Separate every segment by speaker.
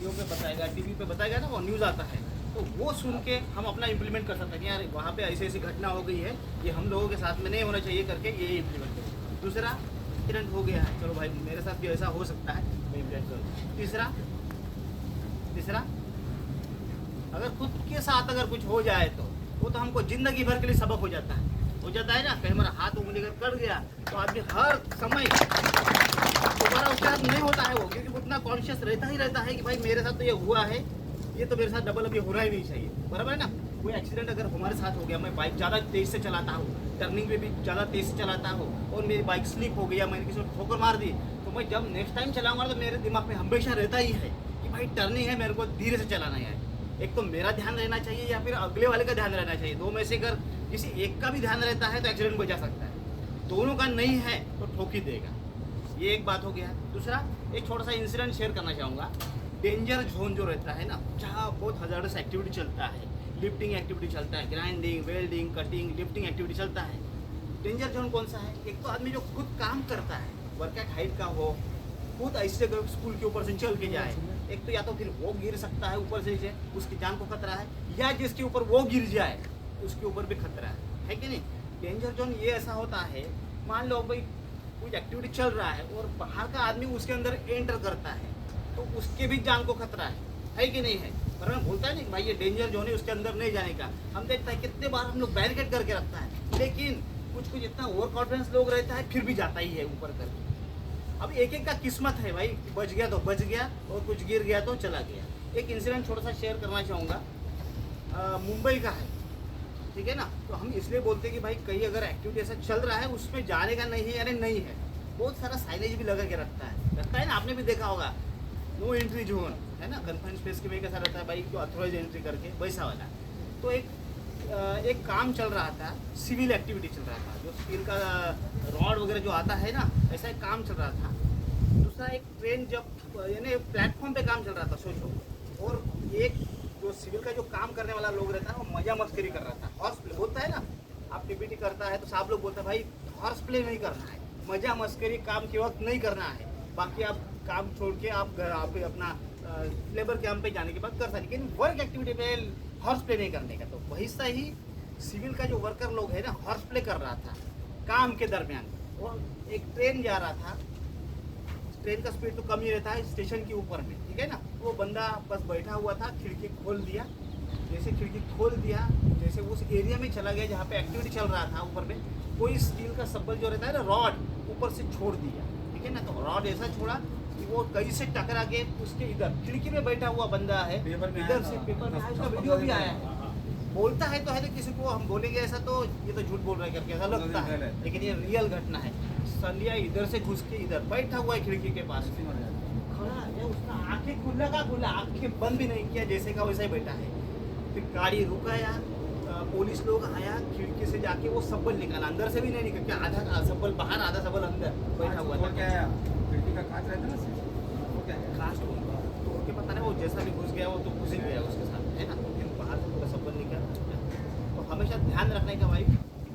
Speaker 1: Radio पे बताएगा, TV पे बताएगा ना, वो न्यूज़ आता है, तो वो सुन के हम अपना इम्प्लीमेंट कर सकते हैं कि यार वहाँ पे ऐसी ऐसी घटना हो गई है, ये हम लोगों के साथ में नहीं होना चाहिए करके ये इम्प्लीमेंट करें। दूसरा, एक्सीडेंट हो गया है, चलो भाई मेरे साथ भी ऐसा हो सकता है, मैं इम्प्लीमेंट करूँ। तीसरा, अगर खुद के साथ अगर कुछ हो जाए तो वो तो हमको ज़िंदगी भर के लिए सबक हो जाता है ना, कहीं हमारा हाथ उंगली अगर कट गया तो आदमी हर समय दोबारा उपचार नहीं होता है वो, क्योंकि उतना कॉन्शियस रहता है कि भाई मेरे साथ तो ये हुआ है, ये तो मेरे साथ डबल अभी होना ही नहीं चाहिए, बराबर है ना। कोई एक्सीडेंट अगर हमारे साथ हो गया, मैं बाइक ज़्यादा तेज़ से चलाता हूँ, टर्निंग में भी ज़्यादा तेज़ से चलाता हूँ और मेरी बाइक स्लिप हो गया, मैंने किसी को ठोकर मार दी, तो मैं जब नेक्स्ट टाइम चलाऊंगा तो मेरे दिमाग में हमेशा रहता ही है कि भाई टर्निंग है, मेरे को धीरे से चलाना है। एक तो मेरा ध्यान रहना चाहिए या फिर अगले वाले का ध्यान रहना चाहिए, दो में से अगर किसी एक का भी ध्यान रहता है तो एक्सीडेंट बचा सकता है, दोनों का नहीं है तो ठोक ही देगा। ये एक बात हो गया। दूसरा, एक छोटा सा इंसिडेंट शेयर करना चाहूँगा। डेंजर जोन जो रहता है ना, जहाँ बहुत हजार्डस एक्टिविटी चलता है, लिफ्टिंग एक्टिविटी चलता है, grinding, welding, cutting, lifting activity चलता है। डेंजर जोन कौन सा है? एक तो आदमी जो खुद काम करता है, वर्क एट हाइट का हो, खुद ऐसे स्कूल के ऊपर से चल के जाए, एक तो या तो फिर वो गिर सकता है ऊपर से नीचे, उसकी जान को खतरा है, या जिसके ऊपर वो गिर जाए उसके ऊपर भी खतरा है कि नहीं। डेंजर जोन ये ऐसा होता है, मान लो भाई कुछ एक्टिविटी चल रहा है और बाहर का आदमी उसके अंदर एंटर करता है तो उसके भी जान को खतरा है कि नहीं है। पर मैं बोलता है नहीं भाई ये डेंजर जोन है, उसके अंदर नहीं जाने का। हम देखता है कितने बार हम लोग बैरिकेड करके रखता है, लेकिन कुछ इतना ओवर कॉन्फिडेंस लोग रहता है फिर भी जाता ही है ऊपर करके। अब एक एक का किस्मत है भाई, बच गया तो बच गया और कुछ गिर गया तो चला गया। एक इंसिडेंट छोटा सा शेयर करना चाहूँगा, मुंबई का है, ठीक है ना। तो हम इसलिए बोलते हैं कि भाई कहीं अगर एक्टिविटी ऐसा चल रहा है उसमें जाने का नहीं है, यानी नहीं है, बहुत सारा साइनेज भी लगा के रखता है ना, आपने भी देखा होगा, नो एंट्री जोन है ना, कन्फाइंड स्पेस के में कैसा रहता है भाई, जो अथॉराइज एंट्री करके वैसा वाला। तो एक काम चल रहा था, सिविल एक्टिविटी चल रहा था, जो स्टील का रॉड वगैरह जो आता है ना, ऐसा एक काम चल रहा था। दूसरा, एक ट्रेन जब यानी प्लेटफॉर्म पे काम चल रहा था सोचो, और एक जो सिविल का जो काम करने वाला लोग रहता है वो मजा मस्करी कर रहा था, हॉर्स प्ले बोलता है ना, आप टीपीटी करता है तो सब लोग बोलते हैं भाई हॉर्स प्ले नहीं करना है, मजा मस्करी काम के वक्त नहीं करना है, बाकी आप काम छोड़ के आप घर आप अपना लेबर कैंप पे जाने के बाद कर सकते, लेकिन वर्क एक्टिविटी पे हॉर्स प्ले नहीं करने का। तो वैसा ही सिविल का जो वर्कर लोग है ना, हॉर्स प्ले कर रहा था काम के दरमियान, और एक ट्रेन जा रहा था, ट्रेन का स्पीड तो कम ही रहता है स्टेशन के ऊपर में, ठीक है ना। वो बंदा बस बैठा हुआ था, खिड़की खोल दिया, जैसे खिड़की खोल दिया, जैसे उस एरिया में चला गया जहाँ पे एक्टिविटी चल रहा था, ऊपर में कोई स्टील का सब्बल जो रहता है ना, रॉड ऊपर से छोड़ दिया, ठीक है ना। तो रॉड ऐसा छोड़ा कि वो कहीं से टकरा के उसके इधर खिड़की में बैठा हुआ बंदा है, इधर से पेपर में आया, उसका वीडियो भी आया है। बोलता है तो है तो किसी को हम बोलेंगे ऐसा तो ये तो झूठ बोल रहा है करके ऐसा लगता है, लेकिन ये रियल घटना है। संध्या इधर से घुस के इधर बैठा हुआ है खिड़की के पास, खड़ा है, उसका आंखें खुला का खुला, आंखें बंद भी नहीं किया, जैसे का वैसा ही बैठा है। फिर गाड़ी रुकाया, पुलिस लोग आया, खिड़की से जाके वो सब्बल निकाला, अंदर से भी नहीं निकल के, आधा सब्बल बाहर आधा सब्बल अंदर बैठा हुआ था।
Speaker 2: क्या खिड़की का कांच रहता है ना, वो क्या है,
Speaker 1: कांच तोड़ के पता नहीं, वो जैसा भी घुस गया वो तो घुस ही गया उसके साथ, है ना। फिर बाहर से पूरा सब्बल निकला। तो हमेशा ध्यान रखने का भाई,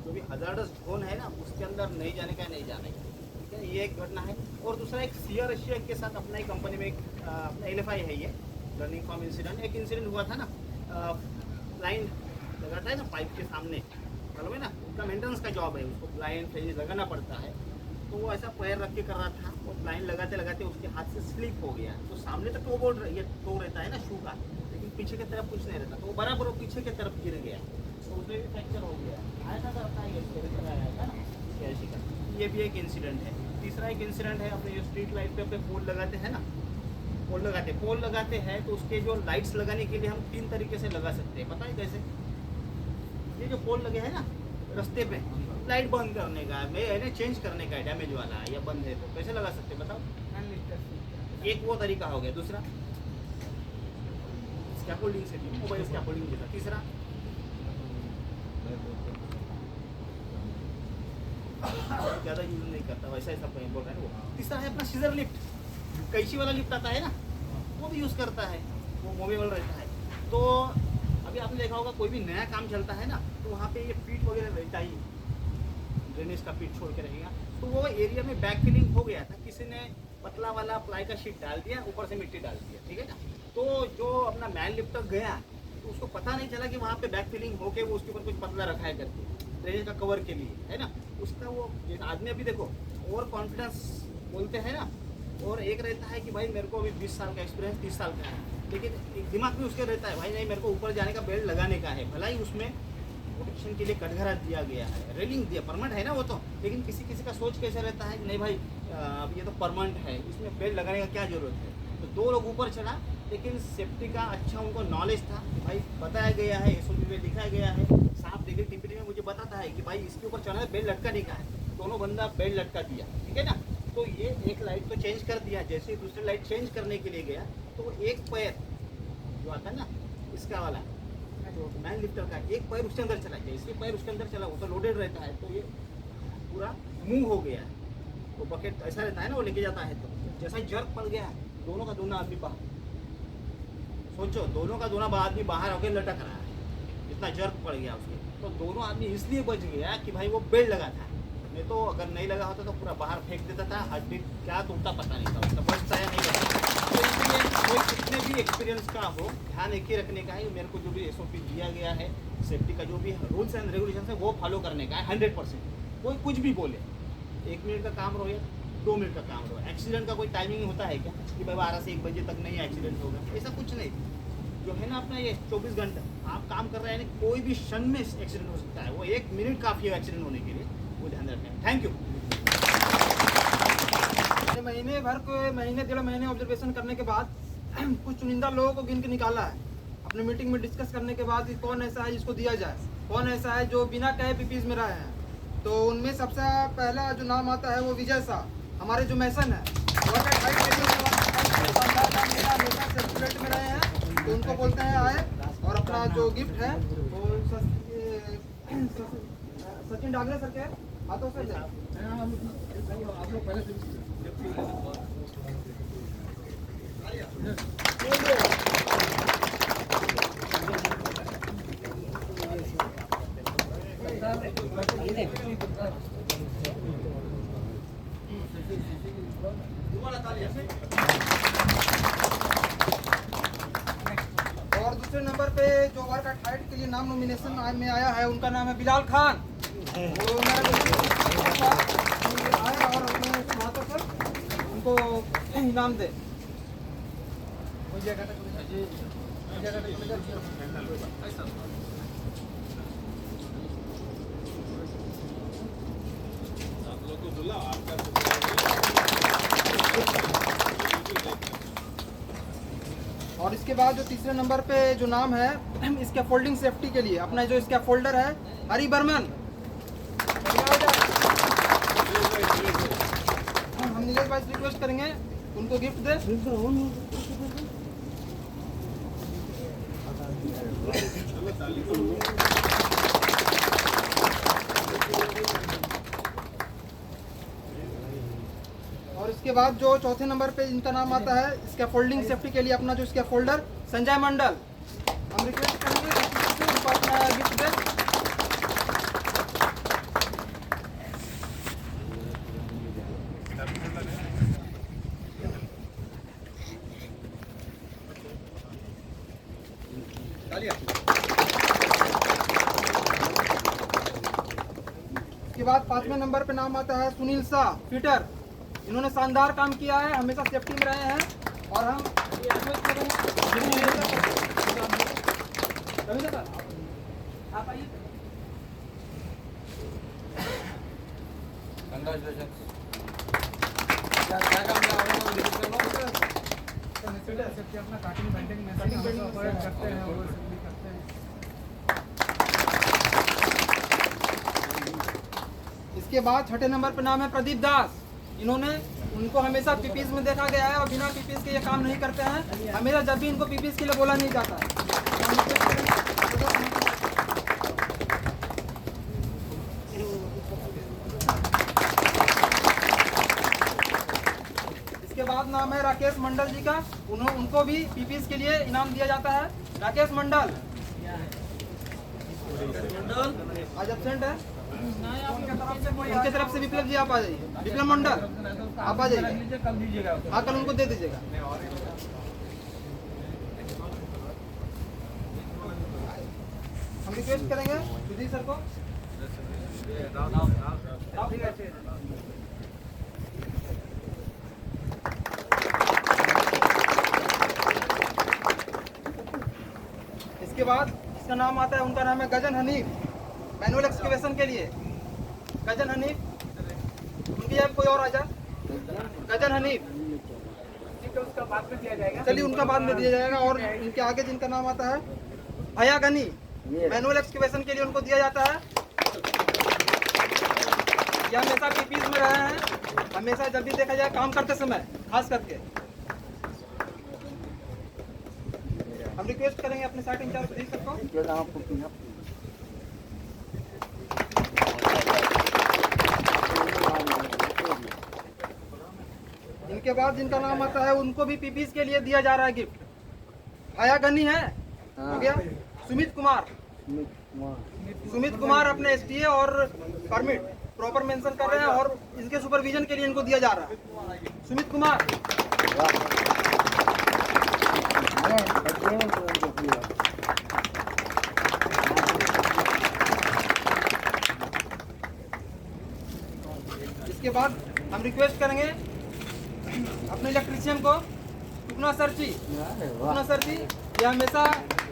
Speaker 1: जो भी हजार्डस जोन है ना उसके अंदर नहीं जाने का, नहीं जाने का, ठीक है। ये एक घटना है। और दूसरा, एक सीआर एशिया के साथ अपना ही कंपनी में एक अपना LFI है, ये लर्निंग फ्रॉम इंसिडेंट, एक इंसिडेंट हुआ था ना, लाइन लगाता है ना पाइप के सामने, मालूम है ना, उनका मेंटेनेंस का जॉब है, उसको ब्लाइंड फ्रेंज लगाना पड़ता है। तो वो ऐसा पैर रख के कर रहा था, और लाइन लगाते लगाते उसके हाथ से स्लिप हो गया। तो सामने तो टो बोर्ड ये टो रहता है ना शू का, लेकिन पीछे की तरफ कुछ नहीं रहता, तो वो बराबर वो पीछे की तरफ गिर गया, तो उसमें भी फ्रैक्चर हो गया। आया था अपना आया था ना ऐसी का, ये भी एक इंसिडेंट है। तीसरा एक इंसिडेंट है, अपने जो स्ट्रीट लाइट पे अपने पोल लगाते हैं ना, पोल लगाते हैं तो उसके जो लाइट्स लगाने के लिए हम 3 तरीके से लगा सकते हैं, पता है कैसे? ये जो पोल लगे हैं ना रास्ते पे, लाइट बंद करने का मैं चेंज करने का है, डैमेज वाला या बंद है तो कैसे लगा सकते हैं बताओ? एक वो तरीका हो गया। दूसरा, स्कैफोल्डिंग से, मोबाइल स्कैफोल्डिंग जैसा। तीसरा, ज़्यादा यूज नहीं करता वैसा ऐसा बोल रहा है वो। तीसरा है अपना सीजर लिफ्ट, कैंची वाला लिफ्ट आता है ना, वो भी यूज़ करता है, वो मूवेबल रहता है। तो अभी आपने देखा होगा कोई भी नया काम चलता है ना, तो वहाँ पे ये फीट वगैरह रहता ही, ड्रेनेज का फीट छोड़ के रहेगा। तो वो एरिया में बैक फिलिंग हो गया था, किसी ने पतला वाला प्लाई का शीट डाल दिया, ऊपर से मिट्टी डाल दिया, ठीक है ना। तो जो अपना मैन लिफ्टर गया तो उसको पता नहीं चला कि वहाँ पे बैक फिलिंग होके वो उसके ऊपर कुछ पतला रखा है करके ड्रेनेज का कवर के लिए, है ना। उसका वो जैसे आदमी अभी देखो ओवर कॉन्फिडेंस बोलते हैं ना, और एक रहता है कि भाई मेरे को अभी 20 साल का एक्सपीरियंस 30 साल का है, लेकिन एक दिमाग में उसके रहता है भाई नहीं मेरे को ऊपर जाने का बेल्ट लगाने का है। भला ही उसमें प्रोटेक्शन के लिए कटघरा दिया गया है, रेलिंग दिया, परमानेंट है ना वो तो, लेकिन किसी किसी का सोच कैसे रहता है कि नहीं भाई अब ये तो परमानेंट है, इसमें बेल्ट लगाने का क्या ज़रूरत है। तो 2 लोग ऊपर चढ़ा, लेकिन सेफ्टी का अच्छा उनको नॉलेज था कि भाई बताया गया है, SOP में दिखाया गया है, साफ देखिए टिप्पणी में मुझे बताता है कि भाई इसके ऊपर चढ़ना है, बेल्ट लटकाने का है। दोनों बंदा बेल्ट लटका दिया, ठीक है ना। तो ये एक लाइट तो चेंज कर दिया, जैसे ही दूसरी लाइट चेंज करने के लिए गया तो एक पैर जो आता है ना इसका वाला तो मैन लिफ्टर का एक पैर उसके अंदर चला, जैसे पैर उसके अंदर चला वो तो लोडेड रहता है, तो ये पूरा मूव हो गया है। वो बकेट ऐसा रहता है ना, वो लेके जाता है, तो जैसा ही जर्क पड़ गया दोनों का दोनों आदमी बाहर, सोचो दोनों का दोनों आदमी बाहर होकर लटक रहा है, इतना जर्क पड़ गया उसके। तो दोनों आदमी इसलिए बच गया कि भाई वो बेल्ट लगा था, नहीं तो अगर नहीं लगा होता तो पूरा बाहर फेंक देता था, हड्डी क्या टूटता पता नहीं था उसका, बचता या नहीं बचता। तो इसलिए कोई कितने भी एक्सपीरियंस का हो, ध्यान एक ही रखने का है, मेरे को जो भी SOP दिया गया है, सेफ्टी का जो भी रूल्स एंड रेगुलेशन है वो फॉलो करने का है 100%। कोई कुछ भी बोले, 1 मिनट का काम रहो या 2 मिनट का काम रहो, एक्सीडेंट का कोई टाइमिंग होता है क्या कि भाई 12 से 1 बजे तक नहीं एक्सीडेंट होगा, ऐसा कुछ नहीं। जो है ना अपना ये 24 घंटा आप काम कर रहे हैं, कोई भी क्षण में एक्सीडेंट हो सकता है, वो 1 मिनट काफ़ी है एक्सीडेंट होने के लिए, वो ध्यान रखें। Thank you.
Speaker 3: महीने भर को महीने 1.5 महीने ऑब्जर्वेशन करने के बाद कुछ चुनिंदा लोगों को गिन के निकाला है। अपने मीटिंग में डिस्कस करने के बाद कौन ऐसा है जिसको दिया जाए, कौन ऐसा है जो बिना कहे पीपीज में रहे हैं। तो उनमें सबसे पहला जो नाम आता है वो विजय शाह, हमारे जो मैसन है, सर्कुलेट में रहे हैं, तो उनको बोलते हैं आए। और अपना जो गिफ्ट है वो सचिन डागरे सर के हाथों से
Speaker 2: आप लोग पहले से
Speaker 3: और दूसरे नंबर पे जो वर्क एट हाइट के लिए नाम नॉमिनेशन में आया है, उनका नाम है बिलाल खान। वो मेरा आए और अपने हाथों से उनको इनाम दे। और इसके बाद जो तीसरे नंबर पे जो नाम है इसके फोल्डिंग सेफ्टी के लिए अपना जो इसका फोल्डर है हरी बर्मन। हम नीलेश भाई से रिक्वेस्ट करेंगे उनको गिफ्ट दे। और इसके बाद जो चौथे नंबर पे इनका नाम आता है इसका फोल्डिंग सेफ्टी के लिए अपना जो इसका फोल्डर संजय मंडल, हम रिक्वेस्ट करेंगे उनको अपना गिफ्ट दे। इसके बाद 5वें नंबर पे नाम आता है सुनील शाह फिटर। इन्होंने शानदार काम किया है, हमेशा सेफ्टी में रहे हैं। और हम आप आइए। अपना काटिंग पेंटिंग करते हैं वो करते हैं। इसके बाद 6ठे नंबर पे नाम है प्रदीप दास। इन्होंने उनको हमेशा पीपीज में देखा गया है और बिना पीपीज के ये काम नहीं करते हैं, हमेशा जब भी इनको पीपीज के लिए बोला नहीं जाता है। इसके बाद नाम है राकेश मंडल जी का, उनको भी पीपीज के लिए इनाम दिया जाता है। राकेश मंडल आज एब्सेंट है, उनके तरफ से विप्लव जी आप आ जाइए। विप्लव मंडल आप आ जाइए,
Speaker 2: कल दीजिएगा।
Speaker 3: हाँ कल उनको दे दीजिएगा। रिक्वेस्ट करेंगे सुधीर सर को। इसके बाद इसका नाम आता है, उनका नाम है गजन हनीफ, मैनुअल एक्सकेवेशन के लिए। गजन हनीफ, उनकी जगह कोई और आ जाए। गजन हनीफ,
Speaker 2: उसका बाद में दिया जाएगा।
Speaker 3: चलिए उनका बाद में दिया जाएगा। और इनके आगे जिनका नाम आता है हया गनी, मैनुअल एक्सकेवेशन के लिए उनको दिया जाता है। ये हमेशा पीपीज में रहे हैं, हमेशा जब भी देखा जाए काम करते समय खास करके। हम रिक्वेस्ट करेंगे अपने साइट इंचार्ज सुधीर सर को। इनके बाद जिनका नाम आता है उनको भी पीपीज के लिए दिया जा रहा है गिफ्ट। हया गनी है, हो गया। सुमित कुमार अपने एसटीए और परमिट प्रॉपर मेंशन कर रहे हैं और इनके सुपरविजन के लिए इनको दिया जा रहा है। सुमित कुमार, इसके बाद हम रिक्वेस्ट करेंगे अपने इलेक्ट्रीशियन को, टुकना सर जी। टुकना सर जी ये हमेशा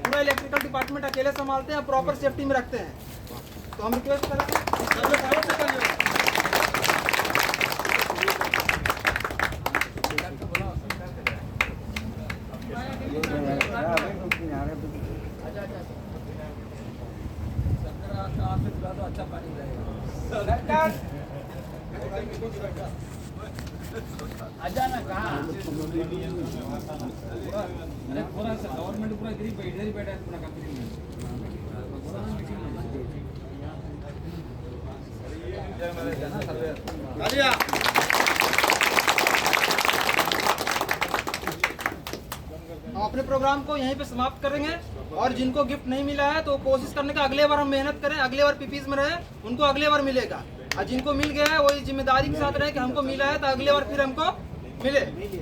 Speaker 3: पूरा इलेक्ट्रिकल डिपार्टमेंट अकेले संभालते हैं, प्रॉपर सेफ्टी में रखते हैं। तो हम रिक्वेस्ट करेंगे
Speaker 2: अजाना कहाँ? अरे पूरा गवर्नमेंट पूरा इधर ही बैठा है पूरा कंपनी में।
Speaker 3: हम अपने प्रोग्राम को यहीं पे समाप्त करेंगे। और जिनको गिफ्ट नहीं मिला है तो कोशिश करने का अगले बार हम मेहनत करें, अगले बार पीपीज में रहे, उनको अगले बार मिलेगा। और जिनको मिल गया है वही जिम्मेदारी के साथ रहे कि हमको मिला है तो अगले बार फिर हमको मिले।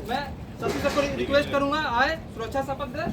Speaker 3: मैं सभी सबको रिक्वेस्ट करूंगा आए, सुरक्षा शपथ दे।